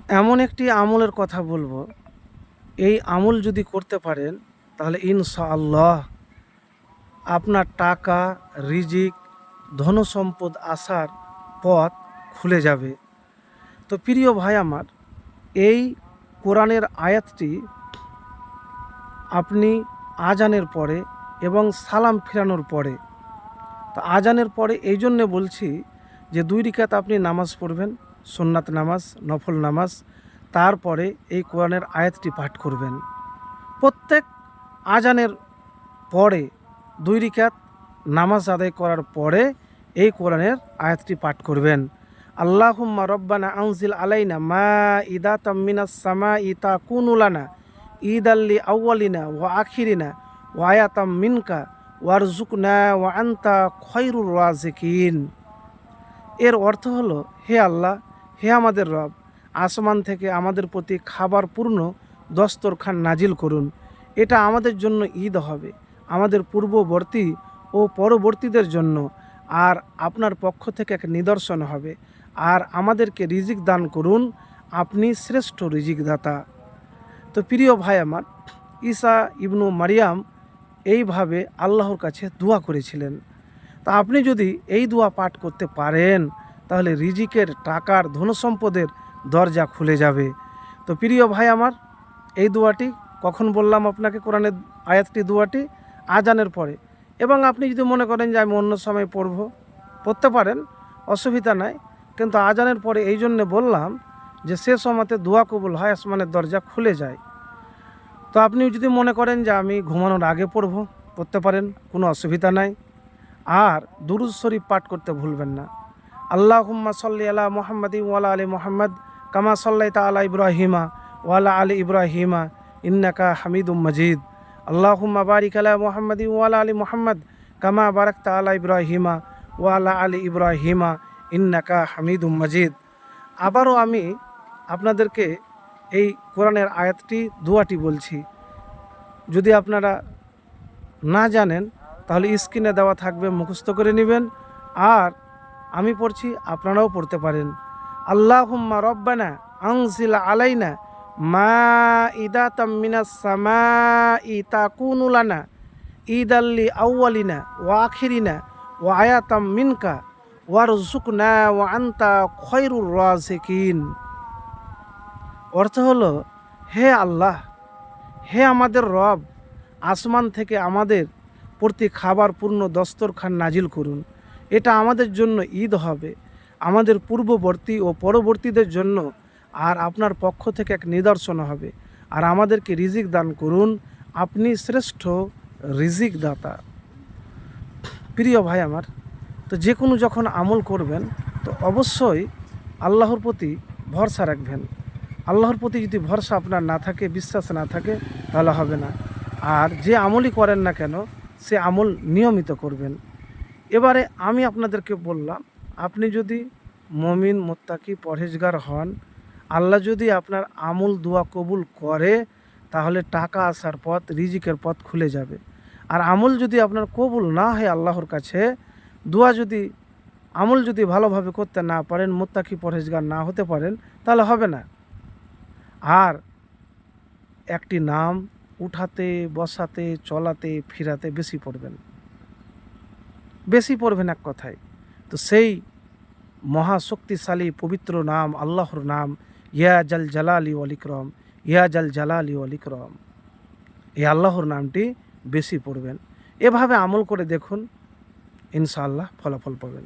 এমন একটি আমলের কথা বলবো, এই আমল যদি করতে পারেন তাহলে ইনশাআল্লাহ আপনার টাকা, রিজিক, ধনসম্পদ আসার পথ খুলে যাবে। তো প্রিয় ভাই আমার, এই কোরআনের আয়াতটি আপনি আজানের পরে এবং সালাম ফিরানোর পরে, তো আজানের পরে এই জন্যে বলছি যে 2 রাকাত আপনি নামাজ পড়বেন, সুন্নাত নামাজ, নফল নামাজ, তারপরে এই কোরআনের আয়াতটি পাঠ করবেন। প্রত্যেক আজানের পরে 2 রাকাত নামাজ আদায় করার পরে এই কোরআনের আয়াতটি পাঠ করবেন। আল্লাহুম্মা রব্বানা আনজিল আলাইনা মাইদাতাম মিনাস সামাই তাকুনু লানা ঈদাল্লি আউয়ালিনা ওয়া আখিরিনা ওয়া আয়াতাম মিনকা ওয়ারজুকনা ওয়া আনতা খয়রুর রাজিকিন। এর অর্থ হলো, হে আল্লাহ, হে আমাদের রব, আসমান থেকে আমাদের প্রতি খাবার পূর্ণ দস্তরখান নাজিল করুন। এটা আমাদের জন্য ঈদ হবে, আমাদের পূর্ববর্তী ও পরবর্তীদের জন্য, আর আপনার পক্ষ থেকে এক নিদর্শন হবে। আর আমাদেরকে রিজিক দান করুন, আপনি শ্রেষ্ঠ রিজিক দাতা। তো প্রিয় ভাই আমার, ঈসা ইবনু মারিয়াম এইভাবে আল্লাহর কাছে দোয়া করেছিলেন। তা আপনি যদি এই দোয়া পাঠ করতে পারেন তাহলে রিজিকের, টাকার, ধনসম্পদের দরজা খুলে যাবে। তো প্রিয় ভাই আমার, এই দোয়াটি কখন বললাম আপনাকে, কোরআনের আয়াতটি দোয়াটি আজানের পরে। এবং আপনি যদি মনে করেন যে আমি অন্য সময় পড়তে পারেন, অসুবিধা নাই। কিন্তু আজানের পরে এই জন্যে বললাম যে সে সময়তে দোয়া কবুল হয়, আসমানের দরজা খুলে যায়। তো আপনি যদি মনে করেন যে আমি ঘুমানোর আগে পড়তে পারেন, কোনো অসুবিধা নাই। আর দুরূদ শরীফ পাঠ করতে ভুলবেন না। আল্লাহুম্মা সাল্লি আলা মুহাম্মাদিন ওয়া আলা আলি মুহাম্মাদ কামা সাল্লাইতা আলা ইব্রাহিমা ওয়া আলা আলি ইব্রাহিমা ইন্নাকা হামিদুম মাজিদ। আল্লাহুম্মা বারিক আলা মুহাম্মাদিন ওয়া আলা আলি মুহাম্মাদ কামা বারাকতা আলা ইব্রাহিমা ওয়া আলা আলি ইব্রাহিমা ইন্নাকা হামিদুম মাজিদ। আবারও আমি আপনাদেরকে এই কোরআনের আয়াতটি, দোয়াটি বলছি। যদি আপনারা না জানেন তাহলে স্ক্রিনে দেওয়া থাকবে, মুখস্থ করে নেবেন। আর আমি পড়ছি, আপনারাও পড়তে পারেন। আল্লাহুম্মা রব্বানা আনজিল আলাইনা মাইদাতাম মিনাস সামাই তাকুনু লানা ঈদাল্লি আউয়ালিনা ওয়া আখিরিনা ওয়া আয়াতাম মিনকা ওয়ারজুকনা ওয়া আনতা খয়রুর রাজিকিন। অর্থ হলো, হে আল্লাহ, হে আমাদের রব, আসমান থেকে আমাদের প্রতি খাবার পূর্ণ দস্তরখান নাজিল করুন। এটা আমাদের জন্য ঈদ হবে, আমাদের পূর্ববর্তী ও পরবর্তীদের জন্য, আর আপনার পক্ষ থেকে এক নিদর্শন হবে। আর আমাদেরকে রিজিক দান করুন, আপনি শ্রেষ্ঠ রিজিক দাতা। প্রিয় ভাই আমার, তো যে কোনো যখন আমল করবেন তো অবশ্যই আল্লাহর প্রতি ভরসা রাখবেন। আল্লাহর প্রতি যদি ভরসা আপনার না থাকে, বিশ্বাস না থাকে, তাহলে হবে না। আর যে আমলই করেন না কেন, সে আমল নিয়মিত করবেন। এবারে আমি আপনাদেরকে বললাম, আপনি যদি মমিন, মুত্তাকি, পরহেজগার হন, আল্লাহ যদি আপনার আমল দোয়া কবুল করে, তাহলে টাকা আসার পথ, রিজিকের পথ খুলে যাবে। আর আমল যদি আপনার কবুল না হয় আল্লাহর কাছে, আমল যদি ভালোভাবে করতে না পারেন, মুত্তাকি পরহেজগার না হতে পারেন, তাহলে হবে না। আর একটি নাম উঠাতে, বসাতে, চলাতে, ফিরাতে বেশি পড়বেন এক কথায়। তো সেই মহাশক্তিশালী পবিত্র নাম, আল্লাহর নাম, ইয়া জাল জালালি ওয়াল ইকরাম, ইয়া জাল জালালি ওয়াল ইকরাম, এই আল্লাহর নামটি বেশি পড়বেন। এভাবে আমল করে দেখুন, ইনশাআল্লাহ ফলাফল পাবেন।